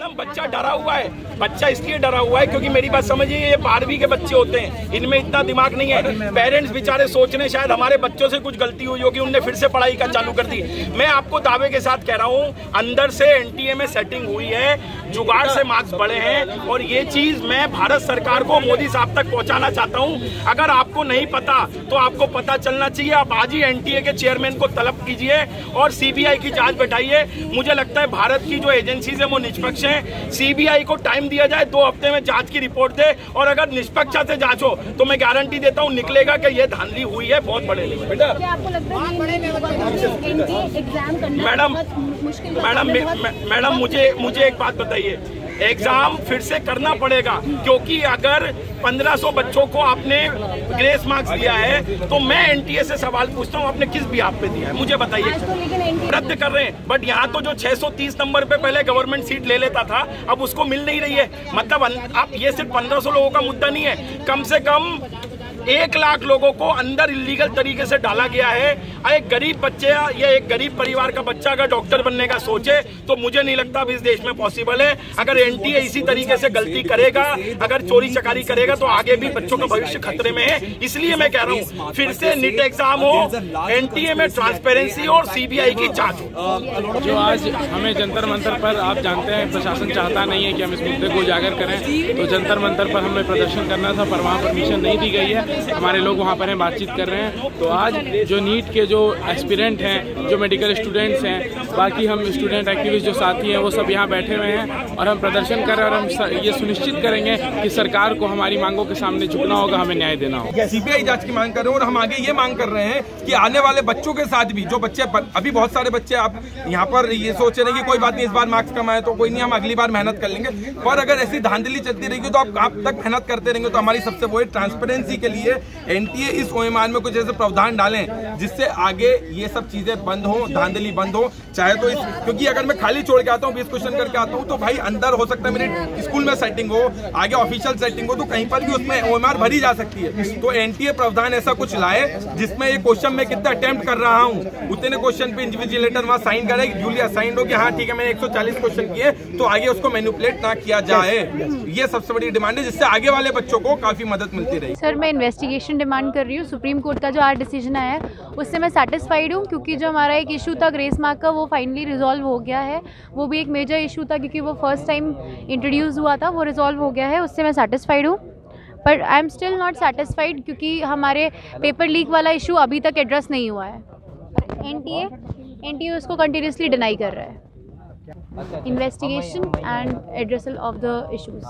Madam बच्चा डरा हुआ है, बच्चा इसलिए डरा हुआ है क्योंकि मेरी बात समझिए, ये 12वीं के बच्चे होते हैं, इनमें इतना दिमाग नहीं है। पेरेंट्स बेचारे सोच रहे शायद हमारे बच्चों से कुछ गलती हुई होगी, उनने फिर से पढ़ाई का चालू कर दी। मैं आपको दावे के साथ कह रहा हूँ, अंदर से एनटीए में सेटिंग हुई है, जुगाड़ से मार्क्स बढ़े हैं, और ये चीज मैं भारत सरकार को, मोदी साहब तक पहुंचाना चाहता हूं। अगर आपको नहीं पता तो आपको पता चलना चाहिए। आप आज ही एनटीए के चेयरमैन को तलब कीजिए और सीबीआई की जांच बैठाइए। मुझे लगता है भारत की जो एजेंसीज है वो निष्पक्ष हैं। सीबीआई को टाइम दिया जाए, 2 हफ्ते में जांच की रिपोर्ट दे, और अगर निष्पक्षता से जांच हो तो मैं गारंटी देता हूं निकलेगा कि ये धांधली हुई है बहुत बड़े लेवल। बेटा मैडम मुझे एक बात बताइए, एग्जाम फिर से करना पड़ेगा, क्योंकि अगर 1500 बच्चों को आपने ग्रेस मार्क्स दिया है तो मैं एनटीए से सवाल पूछता हूँ, आपने किस बिहाफ पे दिया है मुझे बताइए। रद्द कर रहे हैं, बट यहाँ तो जो 630 नंबर पे पहले गवर्नमेंट सीट ले लेता था, अब उसको मिल नहीं रही है। मतलब आप ये सिर्फ 1500 लोगों का मुद्दा नहीं है, कम से कम 1 लाख लोगों को अंदर इलीगल तरीके से डाला गया है। एक गरीब बच्चे या एक गरीब परिवार का बच्चा अगर डॉक्टर बनने का सोचे तो मुझे नहीं लगता अब इस देश में पॉसिबल है। अगर एनटीए इसी तरीके से गलती करेगा, अगर चोरी चकारी करेगा, तो आगे भी बच्चों का भविष्य खतरे में है। इसलिए मैं कह रहा हूँ फिर से नीट एग्जाम हो, एनटीए में ट्रांसपेरेंसी और सीबीआई की जांच हो। जो आज हमें जंतर मंतर पर, आप जानते हैं प्रशासन चाहता नहीं है कि हम इस मुद्दे को उजागर करें, तो जंतर मंतर पर हमें प्रदर्शन करना था, पर वहाँ परमिशन नहीं दी गई है। हमारे लोग वहाँ पर हैं, बातचीत कर रहे हैं। तो आज जो नीट के जो एस्पिरेंट हैं, जो मेडिकल स्टूडेंट्स हैं, बाकी हम स्टूडेंट एक्टिविस्ट जो साथी हैं, वो सब यहाँ बैठे हुए हैं और हम प्रदर्शन कर रहे हैं, और हम ये सुनिश्चित करेंगे कि सरकार को हमारी मांगों के सामने झुकना होगा, हमें न्याय देना होगा। सीबीआई जांच की मांग कर रहे हैं, और हम आगे ये मांग कर रहे हैं कि आने वाले बच्चों के साथ भी, जो बच्चे अभी बहुत सारे बच्चे आप यहाँ पर ये सोच रहे हैं कि कोई बात नहीं, इस बार मार्क्स कम आए तो कोई नहीं, हम अगली बार मेहनत कर लेंगे, पर अगर ऐसी धांधली चलती रहेगी तो आप तक मेहनत करते रहेंगे। तो हमारी सबसे वो ट्रांसपेरेंसी के लिए एनटीए इस ओएमआर में कुछ ऐसे प्रावधान डालें जिससे आगे ये सब चीजें बंद हो, धांधली बंद हो। चाहे तो क्योंकि अगर मैं खाली छोड़ के आता हूँ, 20 क्वेश्चन करके आता हूँ, तो भाई अंदर हो सकता है मेरे स्कूल में सेटिंग हो, आगे ऑफिशियल सेटिंग हो, तो कहीं पर भी उसमें ओएमआर भरी जा सकती है। तो एनटीए प्रावधान ऐसा कुछ लाए जिसमें ये क्वेश्चन में कितना अटेम्प्ट कर रहा हूँ उतने क्वेश्चन पे इंडिविजुअलेटर वहां साइन करे, ड्यूली असाइंड हो कि हाँ ठीक है मैंने 140 क्वेश्चन किए, तो आगे उसको मैनिपुलेट ना किया जाए। ये सबसे बड़ी डिमांड है, जिससे आगे वाले बच्चों को काफी मदद मिलती रही। सर मैं इन्वेस्टिगेशन डिमांड कर रही हूँ। सुप्रीम कोर्ट का जो आज डिसीजन आया है उससे मैं सेटिस्फाइड हूँ, क्योंकि जो हमारा एक इशू था ग्रेस मार्क का, वो फाइनली रिजॉल्व हो गया है। वो भी एक मेजर इशू था क्योंकि वो फर्स्ट टाइम इंट्रोड्यूस हुआ था, वो रिजॉल्व हो गया है, उससे मैं सेटिस्फाइड हूँ। पर I am still not satisfied क्योंकि हमारे पेपर लीक वाला इशू अभी तक एड्रेस नहीं हुआ है। एनटीए उसको कंटिन्यूसली डिनाई कर रहा है, investigation and addressal of the issues.